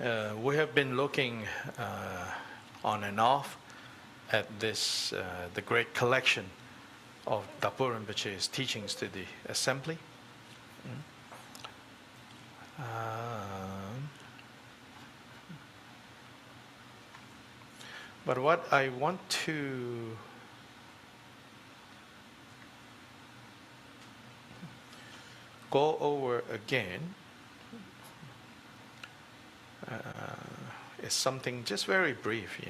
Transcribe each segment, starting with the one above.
We have been looking on and off at this, the great collection of Dakpo Rinpoche's teachings to the assembly. But what I want to go over again is something just very brief,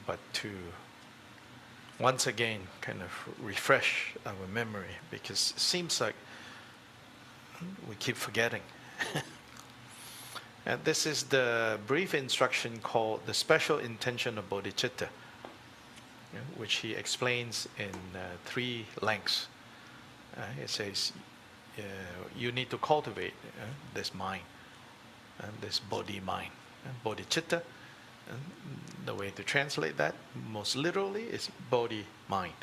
but to once again kind of refresh our memory, because it seems like we keep forgetting. And this is the brief instruction called the special intention of Bodhicitta, which he explains in 3 lengths. It says you need to cultivate this mind, this Bodhi mind. Bodhicitta, the way to translate that most literally is Bodhi mind.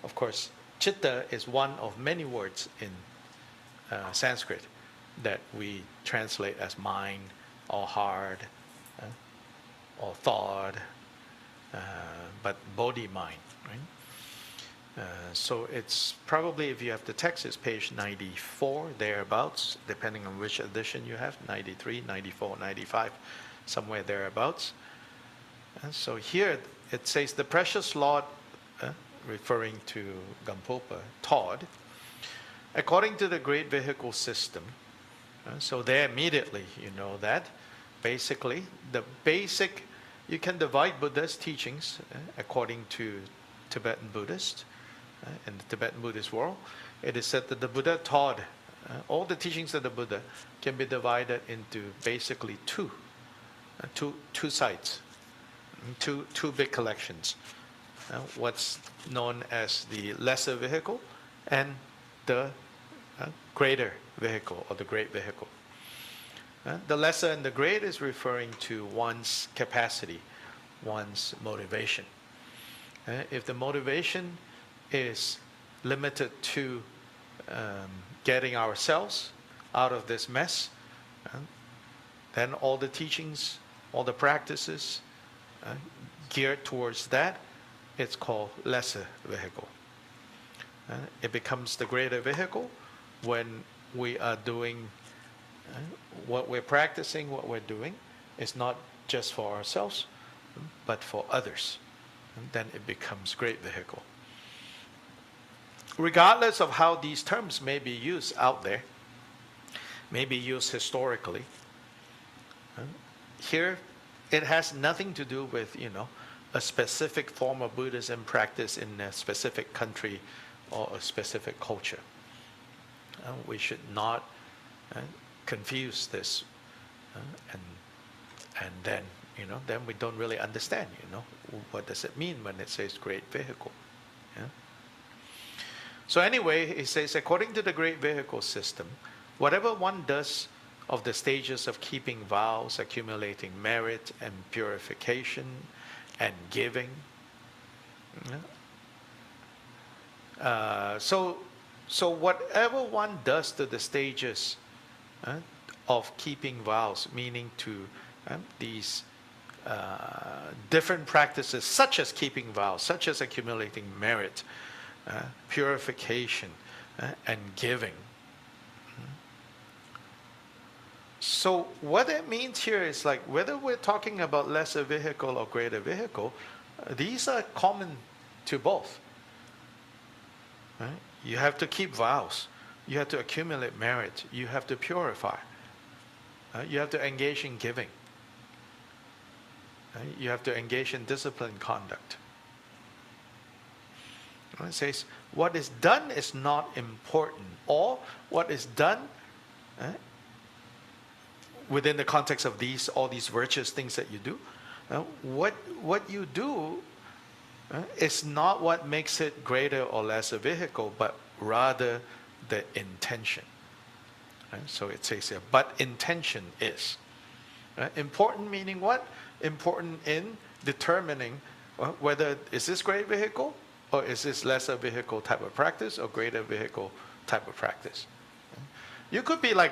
Of course, Chitta is one of many words in Sanskrit that we translate as mind or heart or thought, but Bodhi mind, right? So it's probably, if you have the text, it's page 94, thereabouts, depending on which edition you have, 93, 94, 95, somewhere thereabouts. So here it says, the precious Lord, referring to Gampopa, taught, according to the great vehicle system. So there immediately you know that basically the basic, you can divide Buddha's teachings according to Tibetan Buddhist. In the Tibetan Buddhist world, it is said that the Buddha taught, all the teachings of the Buddha can be divided into basically two sides, two big collections. What's known as the lesser vehicle and the greater vehicle, or the great vehicle. The lesser and the great is referring to one's capacity, one's motivation. If the motivation is limited to getting ourselves out of this mess, then all the teachings, all the practices geared towards that, it's called lesser vehicle. It becomes the greater vehicle when we are doing what we're practicing, what we're doing is not just for ourselves, but for others. And then it becomes great vehicle. Regardless of how these terms may be used out there, may be used historically, here it has nothing to do with, a specific form of Buddhism practice in a specific country or a specific culture. We should not confuse this, and then then we don't really understand. What does it mean when it says great vehicle? So anyway, it says, according to the great vehicle system, whatever one does of the stages of keeping vows, accumulating merit and purification and giving. So whatever one does to the stages of keeping vows, meaning to these different practices, such as keeping vows, such as accumulating merit, purification, and giving. So what it means here is, like, whether we're talking about lesser vehicle or greater vehicle, these are common to both. Right? You have to keep vows. You have to accumulate merit. You have to purify. You have to engage in giving. You have to engage in disciplined conduct. It says, what is done is not important, or what is done within the context of all these virtuous things that you do, what you do is not what makes it greater or lesser vehicle, but rather the intention. So it says here, but intention is. Important meaning what? Important in determining whether is this great vehicle, or is this lesser vehicle type of practice, or greater vehicle type of practice. You could be like,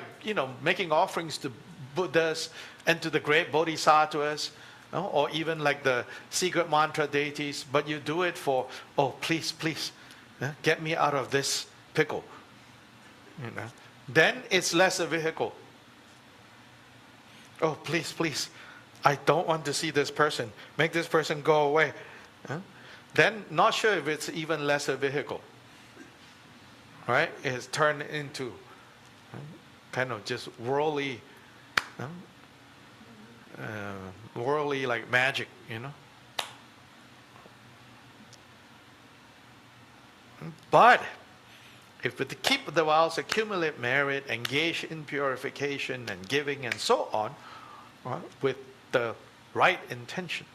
making offerings to Buddhas and to the great Bodhisattvas, or even like the secret mantra deities, but you do it for, oh, please, please, get me out of this pickle. Then it's less a vehicle. Oh, please, please, I don't want to see this person. Make this person go away. Then not sure if it's even less a vehicle. Right? It's turned into kind of just worldly, worldly like magic, But if we keep the vows, accumulate merit, engage in purification and giving and so on, right, with the right intention,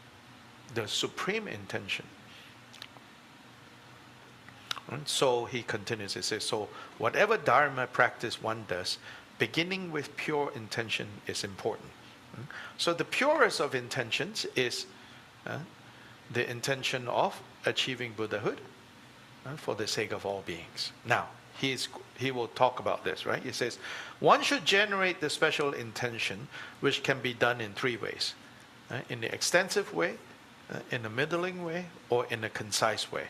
the supreme intention. And so he continues, he says, so whatever Dharma practice one does, beginning with pure intention is important. So the purest of intentions is the intention of achieving Buddhahood for the sake of all beings. Now, he will talk about this, right? He says, one should generate the special intention, which can be done in three ways. In the extensive way, in the middling way, or in a concise way.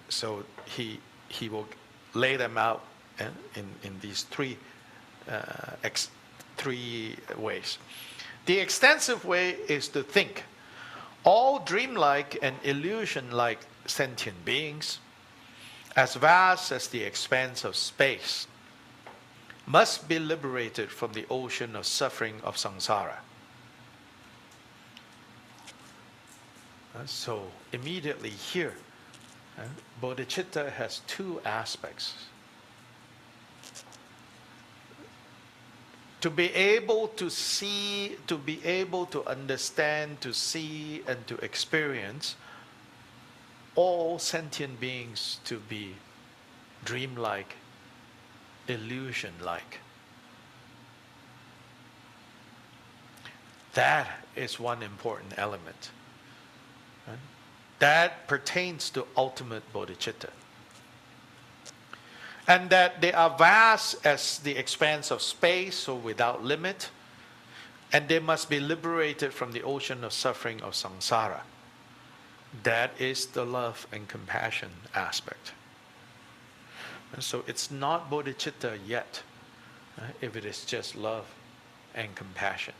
So he will lay them out in these three ways. The extensive way is to think. All dreamlike and illusion-like sentient beings, as vast as the expanse of space, must be liberated from the ocean of suffering of samsara. So immediately here, bodhicitta has two aspects. To be able to see, to be able to understand, to see, and to experience all sentient beings to be dreamlike, illusion-like. That is one important element. Right? That pertains to ultimate bodhicitta. And that they are vast as the expanse of space, so without limit, and they must be liberated from the ocean of suffering of samsara. That is the love and compassion aspect. And so it's not bodhicitta yet, if it is just love and compassion.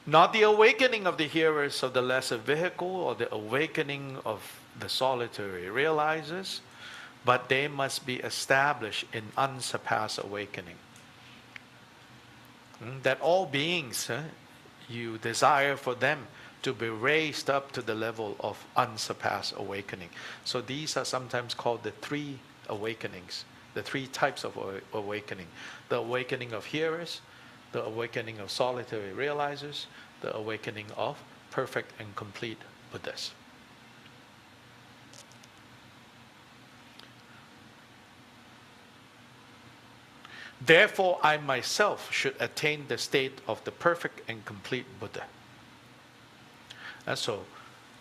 Not the awakening of the hearers of the lesser vehicle or the awakening of the solitary realizers, but they must be established in unsurpassed awakening. That all beings, you desire for them to be raised up to the level of unsurpassed awakening. So these are sometimes called the three awakenings, the three types of awakening. The awakening of hearers, the awakening of solitary realizers, the awakening of perfect and complete Buddhas. Therefore, I myself should attain the state of the perfect and complete Buddha. And so,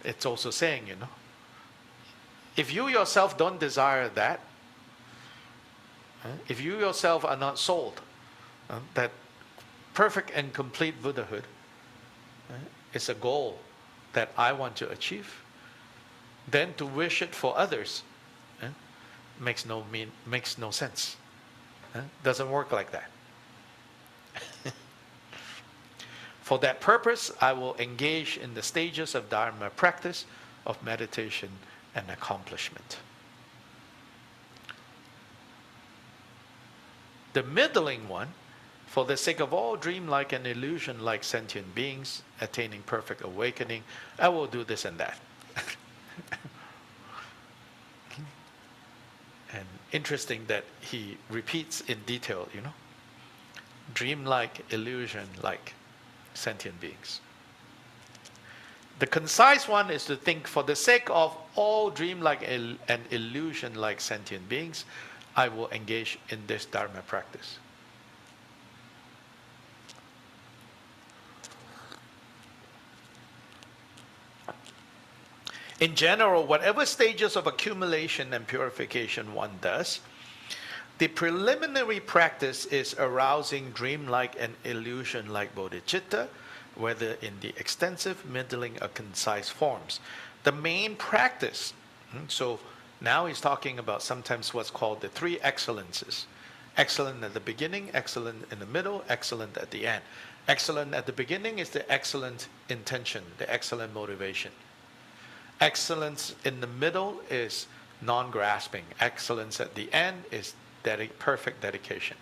it's also saying, if you yourself don't desire that, if you yourself are not sold, that perfect and complete Buddhahood is a goal that I want to achieve, then to wish it for others makes no sense. Doesn't work like that. For that purpose, I will engage in the stages of Dharma practice, of meditation and accomplishment. The middling one, for the sake of all dreamlike and illusion-like sentient beings attaining perfect awakening, I will do this and that. And interesting that he repeats in detail, dreamlike, illusion-like sentient beings. The concise one is to think, for the sake of all dreamlike and illusion-like sentient beings, I will engage in this Dharma practice. In general, whatever stages of accumulation and purification one does, the preliminary practice is arousing dreamlike and illusion-like bodhicitta, whether in the extensive, middling, or concise forms. The main practice, so now he's talking about sometimes what's called the three excellences. Excellent at the beginning, excellent in the middle, excellent at the end. Excellent at the beginning is the excellent intention, the excellent motivation. Excellence in the middle is non-grasping. Excellence at the end is perfect dedication.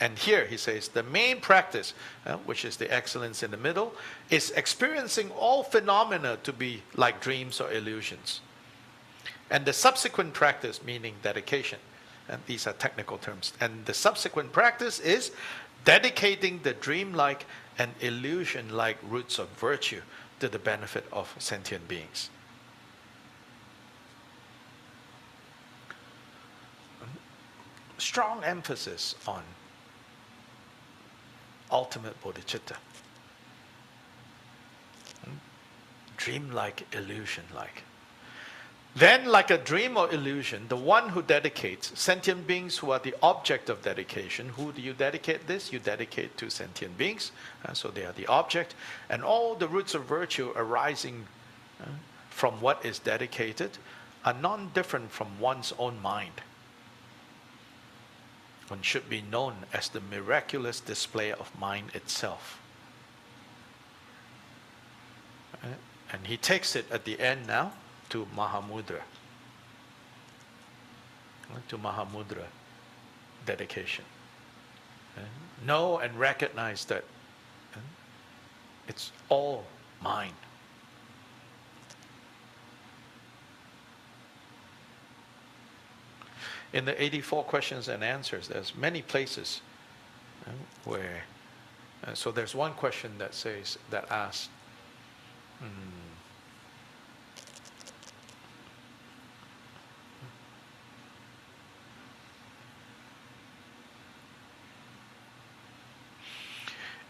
And here he says the main practice, which is the excellence in the middle, is experiencing all phenomena to be like dreams or illusions. And the subsequent practice, meaning dedication, and these are technical terms, and the subsequent practice is dedicating the dreamlike and illusion-like roots of virtue to the benefit of sentient beings. Strong emphasis on ultimate bodhicitta. Dreamlike, illusion-like. Then, like a dream or illusion, the one who dedicates, sentient beings who are the object of dedication. Who do you dedicate this? You dedicate to sentient beings, so they are the object. And all the roots of virtue arising from what is dedicated are non-different from one's own mind. One should be known as the miraculous display of mind itself. And he takes it at the end now to Mahamudra. To Mahamudra dedication. Know and recognize that it's all mind. In the 84 questions and answers, there's many places where, so there's one question that asks,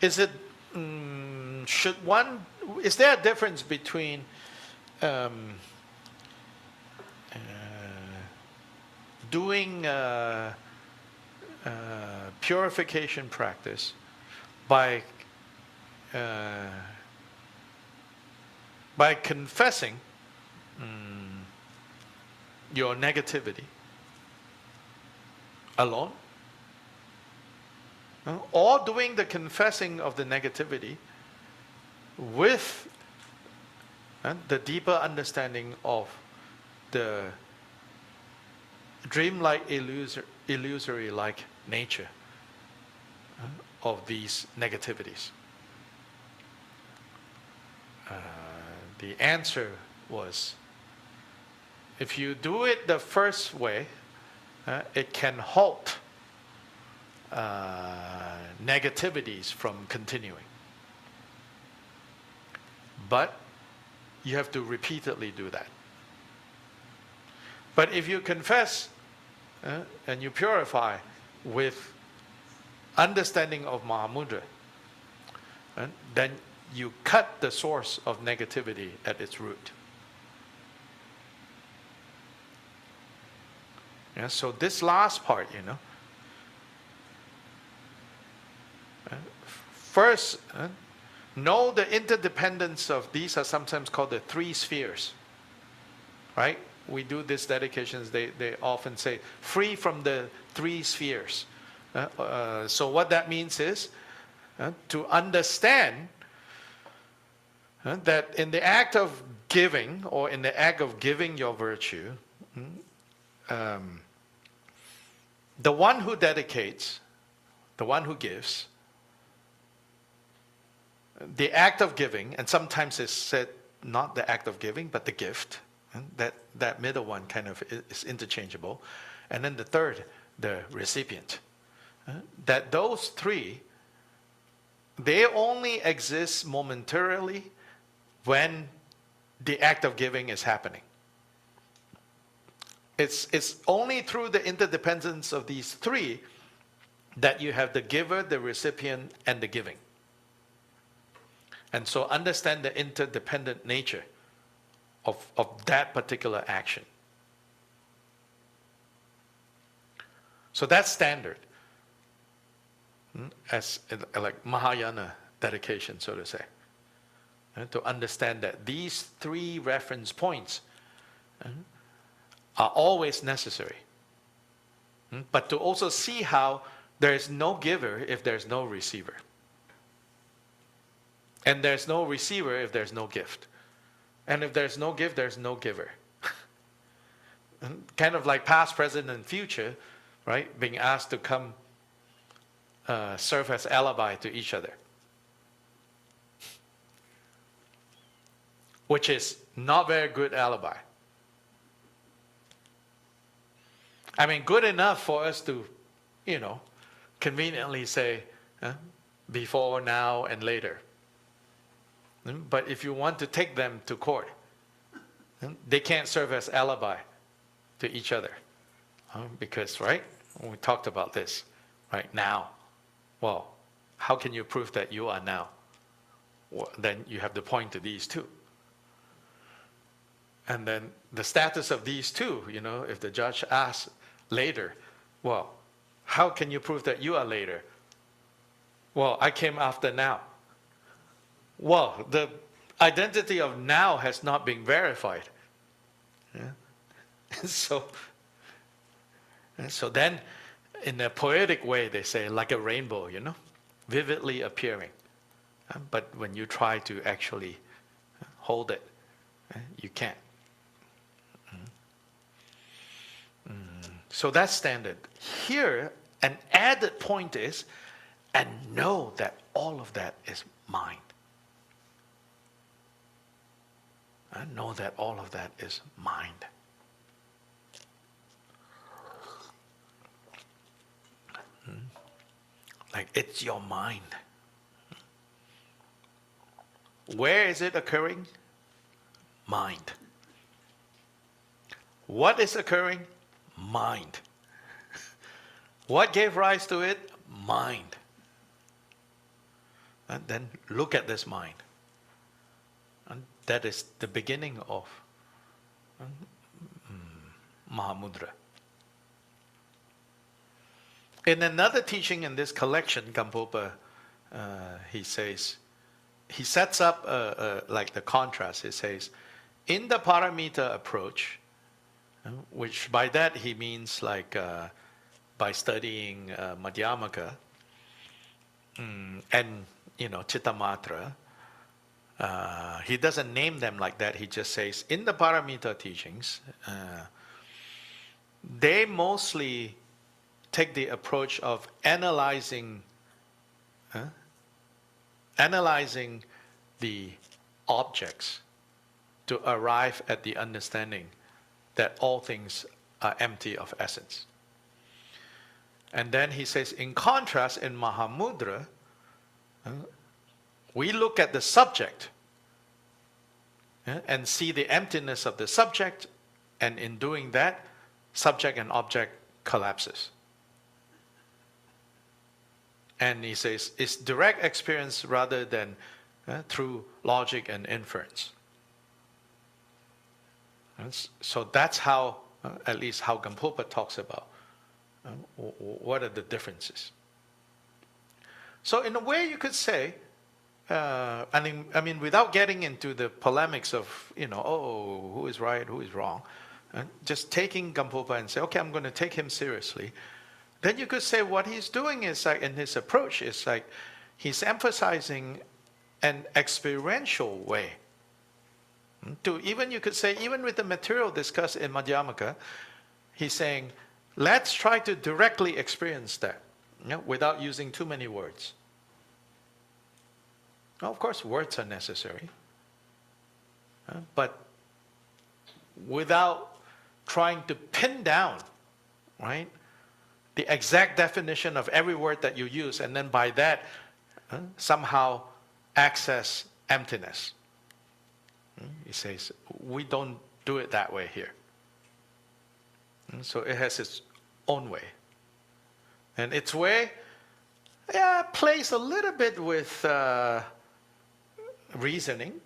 is there a difference between doing purification practice by confessing your negativity alone, or doing the confessing of the negativity with the deeper understanding of the dreamlike, illusory-like nature of these negativities? The answer was, if you do it the first way, it can halt negativities from continuing. But you have to repeatedly do that. But if you confess and you purify with understanding of Mahamudra, then you cut the source of negativity at its root. So this last part, first, know the interdependence of these are sometimes called the three spheres, right? We do these dedications, they often say, free from the three spheres. So what that means is to understand that in the act of giving, or in the act of giving your virtue, the one who dedicates, the one who gives, the act of giving, and sometimes it's said not the act of giving, but the gift. That middle one kind of is interchangeable. And then the third, the recipient. That those three, they only exist momentarily when the act of giving is happening. It's only through the interdependence of these three that you have the giver, the recipient, and the giving. And so understand the interdependent nature of that particular action. So that's standard. As like Mahayana dedication, so to say. To understand that these three reference points are always necessary. But to also see how there is no giver if there's no receiver. And there's no receiver if there's no gift. And if there's no gift, there's no giver. Kind of like past, present, and future, right? Being asked to come serve as alibi to each other. Which is not very good alibi. I mean, good enough for us to, conveniently say before, now, and later. But if you want to take them to court, they can't serve as alibi to each other. Because, right, we talked about this, right, now. Well, how can you prove that you are now? Well, then you have to point to these two. And then the status of these two, if the judge asks later, well, how can you prove that you are later? Well, I came after now. Well, the identity of now has not been verified. Yeah? So then, in a poetic way, they say, like a rainbow, vividly appearing. But when you try to actually hold it, you can't. So that's standard. Here, an added point is, and know that all of that is mind. I know that all of that is mind. Like it's your mind. Where is it occurring? Mind. What is occurring? Mind. What gave rise to it? Mind. And then look at this mind. And that is the beginning of Mahamudra. In another teaching in this collection, Gampopa, he says, he sets up like the contrast. He says, in the paramita approach, which by that he means like by studying Madhyamaka and Chittamatra, he doesn't name them like that. He just says in the paramita teachings, they mostly take the approach of analyzing the objects to arrive at the understanding that all things are empty of essence. And then he says, in contrast, in Mahamudra, we look at the subject and see the emptiness of the subject, and in doing that, subject and object collapses. And he says, it's direct experience rather than through logic and inference. So that's how, at least how Gampopa talks about what are the differences. So in a way you could say, I mean, without getting into the polemics of, who is right, who is wrong, just taking Gampopa and say, okay, I'm going to take him seriously. Then you could say what he's doing is like, in his approach, is like he's emphasizing an experiential way. To even, you could say, even with the material discussed in Madhyamaka, he's saying, let's try to directly experience that, without using too many words. Now, of course, words are necessary, but without trying to pin down, right, the exact definition of every word that you use, and then by that, somehow access emptiness. He says, we don't do it that way here. So it has its own way. And its way, plays a little bit with reasoning,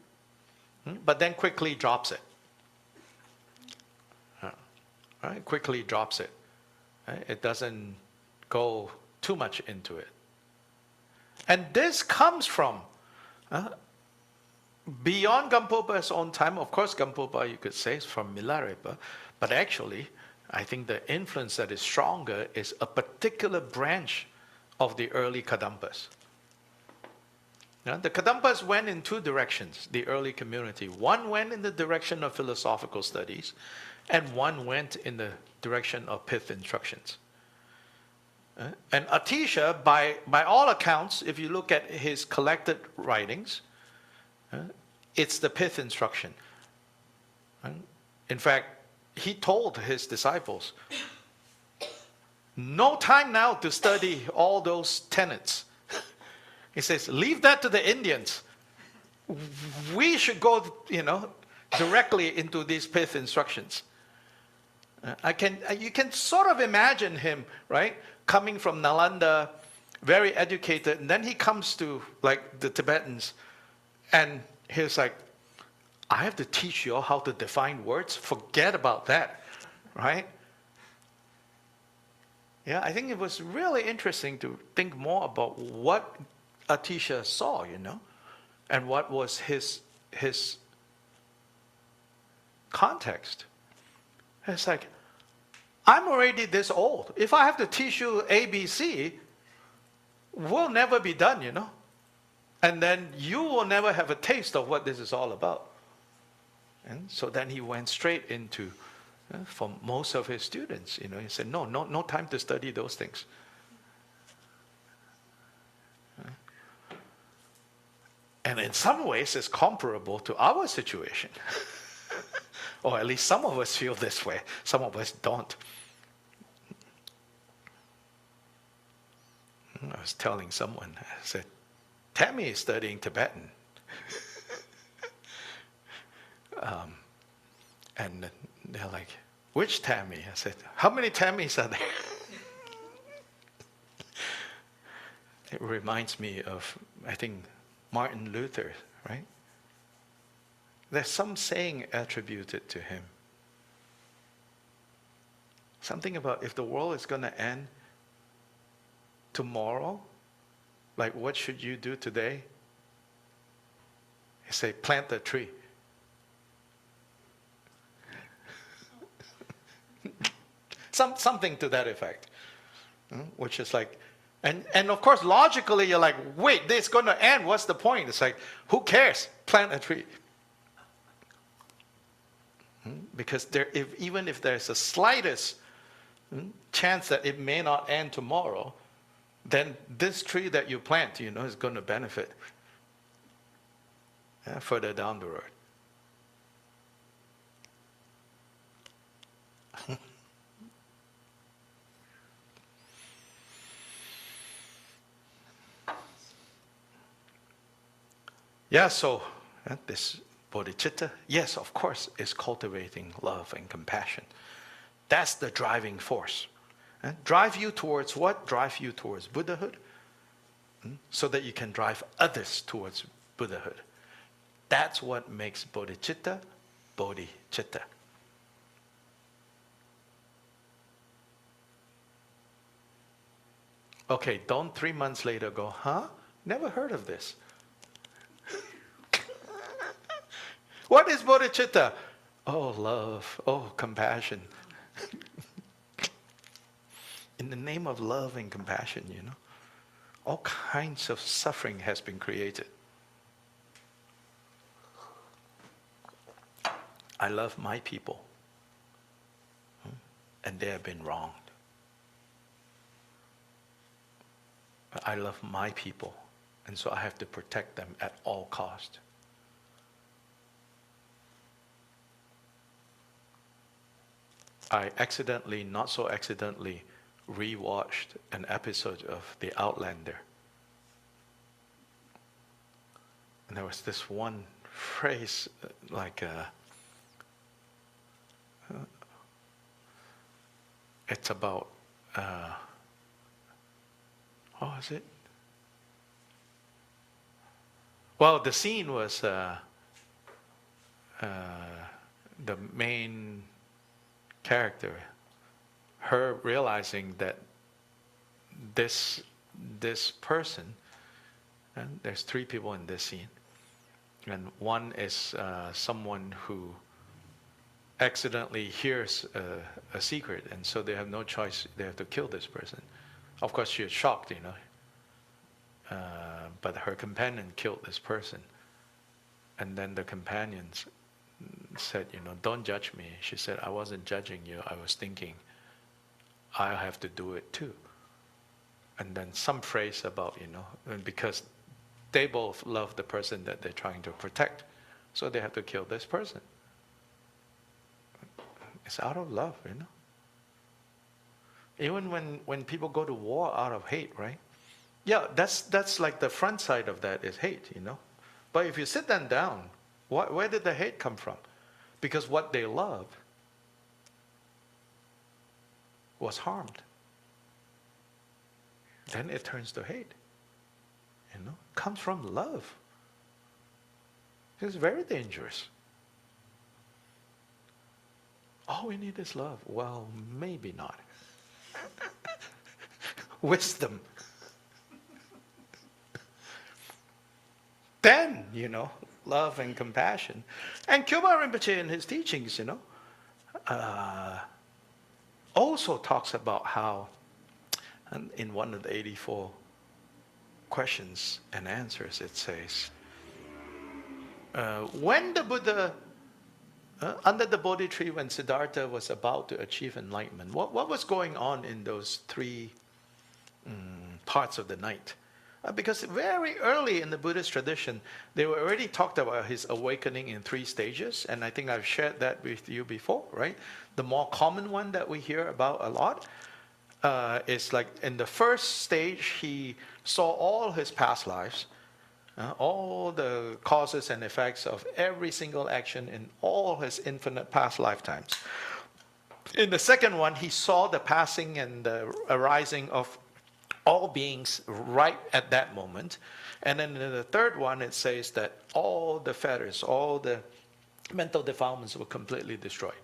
but then quickly drops it. Right? Quickly drops it. Right? It doesn't go too much into it. And this comes from beyond Gampopa's own time. Of course, Gampopa, you could say, is from Milarepa, but actually, I think the influence that is stronger is a particular branch of the early Kadampas. The Kadampas went in two directions, the early community. One went in the direction of philosophical studies, and one went in the direction of pith instructions. And Atisha, by all accounts, if you look at his collected writings, it's the pith instruction. In fact, he told his disciples, no time now to study all those tenets. He says, leave that to the Indians. We should go, directly into these pith instructions. You can sort of imagine him, right, coming from Nalanda, very educated, and then he comes to like the Tibetans, and he's like, I have to teach you all how to define words. Forget about that, right? Yeah, I think it was really interesting to think more about what Atisha saw, and what was his context. It's like, I'm already this old. If I have to teach you ABC, we'll never be done, And then you will never have a taste of what this is all about. And so then he went straight into, for most of his students, he said, no time to study those things. And in some ways, it's comparable to our situation. Or at least some of us feel this way. Some of us don't. I was telling someone, I said, Tammy is studying Tibetan. And they're like, which Tammy? I said, how many Tammys are there? It reminds me of, I think, Martin Luther, right? There's some saying attributed to him. Something about if the world is going to end tomorrow, like what should you do today? He say, plant a tree. Something to that effect. Which is like, and of course logically you're like, wait, this is going to end, what's the point? It's like, who cares? Plant a tree. Because even if there's the slightest chance that it may not end tomorrow, then this tree that you plant, is going to benefit further down the road. So this bodhicitta, yes, of course, is cultivating love and compassion. That's the driving force. Drive you towards what? Drive you towards Buddhahood, so that you can drive others towards Buddhahood. That's what makes bodhicitta bodhicitta. Okay, don't 3 months later go, huh? Never heard of this. What is bodhicitta? Oh, love. Oh, compassion. In the name of love and compassion, all kinds of suffering has been created. I love my people, and they have been wronged. I love my people, and so I have to protect them at all cost. I accidentally, not so accidentally, rewatched an episode of The Outlander. And there was this one phrase, it's about, what was it? Well, the scene was the main character, her realizing that this person, and there's three people in this scene, and one is someone who accidentally hears a secret, and so they have no choice, they have to kill this person. Of course she is shocked, but her companion killed this person. And then the companions said, don't judge me. She said, I wasn't judging you, I was thinking I have to do it too. And then some phrase about, because they both love the person that they're trying to protect, so they have to kill this person. It's out of love, Even when people go to war out of hate, right? Yeah, that's like the front side of that is hate, But if you sit them down, where did the hate come from? Because what they loved was harmed. Then it turns to hate. Comes from love. It's very dangerous. All we need is love. Well, maybe not. Wisdom. Then, love and compassion. And Kyoba Rinpoche in his teachings, also talks about how, and in one of the 84 questions and answers, it says, when the Buddha, under the Bodhi tree, when Siddhartha was about to achieve enlightenment, what was going on in those three parts of the night? Because very early in the Buddhist tradition, they were already talked about his awakening in 3 stages, and I think I've shared that with you before, right? The more common one that we hear about a lot is like in the first stage, he saw all his past lives, all the causes and effects of every single action in all his infinite past lifetimes. In the second one, he saw the passing and the arising of all beings right at that moment. And then in the third one, it says that all the fetters, all the mental defilements were completely destroyed.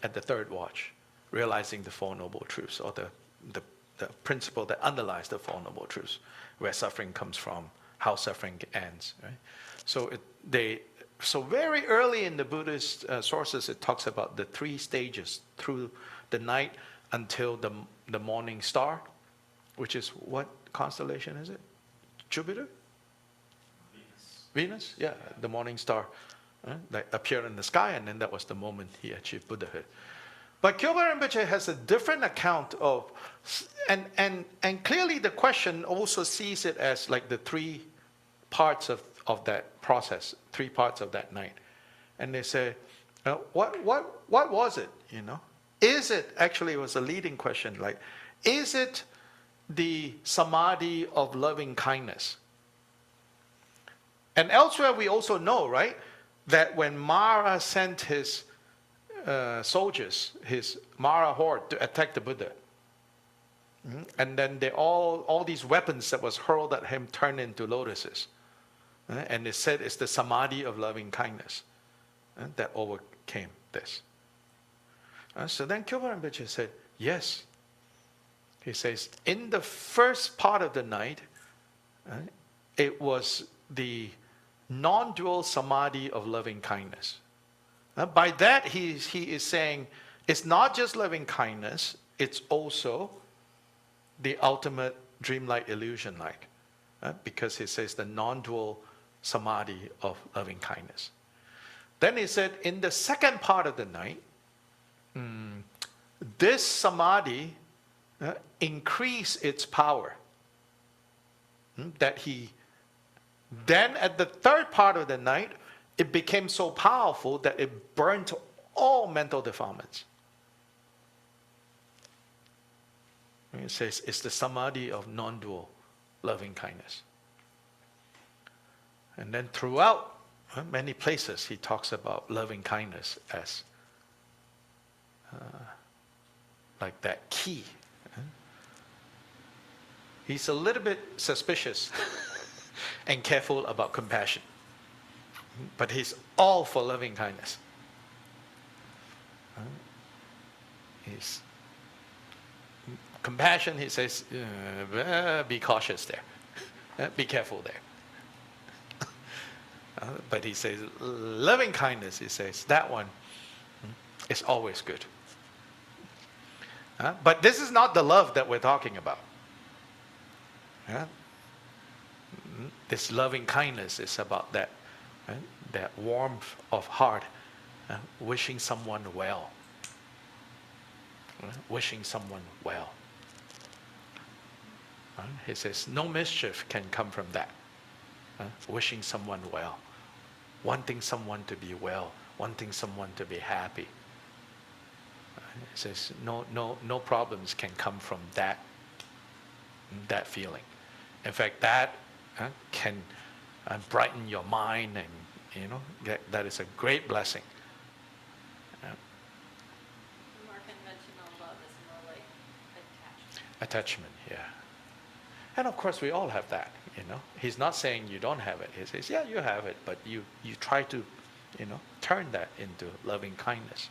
At the third watch, realizing the Four Noble Truths, or the principle that underlies the Four Noble Truths, where suffering comes from, how suffering ends. Right? So very early in the Buddhist sources, it talks about the 3 stages through the night until the morning star, which is what constellation is it? Jupiter? Venus? Yeah, the morning star that appeared in the sky, and then that was the moment he achieved Buddhahood. But Kyoba Rinpoche has a different account of, and clearly the question also sees it as like the 3 parts of that process, 3 parts of that night. And they say, what was it, Is it, actually it was a leading question, like, is it the samadhi of loving kindness? And elsewhere we also know, right, that when Mara sent his soldiers, his Mara horde, to attack the Buddha, and then all these weapons that was hurled at him turned into lotuses. And it said it's the samadhi of loving kindness that overcame this. So then Kyoba Rinpoche said, yes. He says, in the first part of the night, it was the non-dual samadhi of loving kindness. By that, he is saying, it's not just loving kindness, it's also the ultimate dreamlike illusion-like. Because he says the non-dual samadhi of loving kindness. Then he said, in the second part of the night, this samadhi increased its power. That then at the third part of the night, it became so powerful that it burnt all mental defilements. And it says it's the samadhi of non-dual loving kindness. And then throughout many places, he talks about loving kindness as like that key. He's a little bit suspicious and careful about compassion. But he's all for loving kindness. He's compassion, he says, be cautious there. Be careful there. But he says, loving kindness, he says, that one is always good. But this is not the love that we're talking about. This loving kindness is about that, that warmth of heart, wishing someone well. Wishing someone well. He says, no mischief can come from that. Wishing someone well. Wanting someone to be well. Wanting someone to be happy. He says, no problems can come from that feeling. In fact, that can brighten your mind, and that is a great blessing. More conventional love is more like attachment. Attachment, yeah. And of course, we all have that. He's not saying you don't have it. He says, yeah, you have it, but you try to, turn that into loving kindness.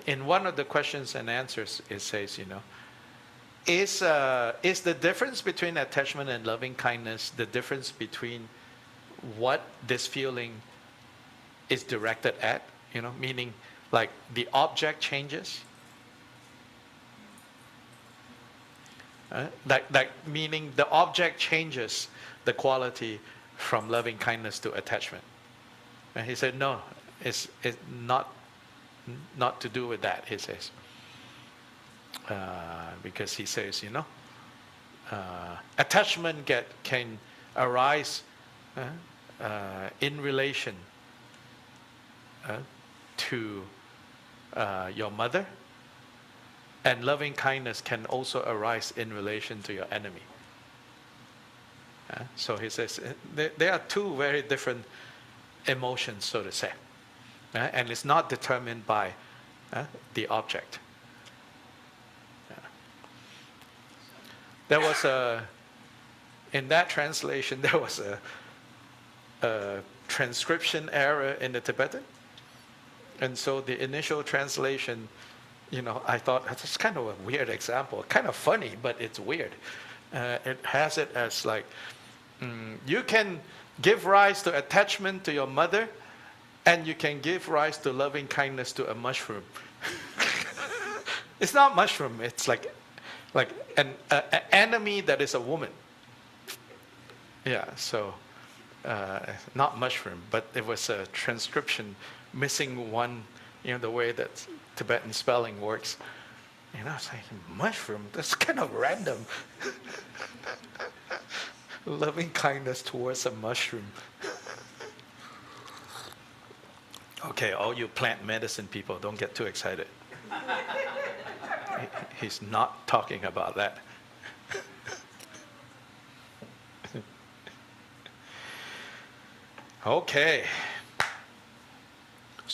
In one of the questions and answers, it says, is the difference between attachment and loving kindness the difference between what this feeling is directed at? Meaning like the object changes? Meaning the object changes the quality from loving kindness to attachment. And he said, no, it's not to do with that, he says. Because he says, attachment can arise in relation to your mother, and loving kindness can also arise in relation to your enemy. So he says there are two very different emotions, so to say, and it's not determined by the object. There was in that translation, there was a transcription error in the Tibetan, and so the initial translation, I thought that's kind of a weird example, kind of funny, but it's weird. It has it as like, you can give rise to attachment to your mother, and you can give rise to loving kindness to a mushroom. It's not mushroom, it's like an enemy that is a woman. Yeah, so not mushroom, but it was a transcription missing one, the way that Tibetan spelling works. I was like, mushroom? That's kind of random. Loving kindness towards a mushroom. Okay, all you plant medicine people, don't get too excited. He's not talking about that. Okay.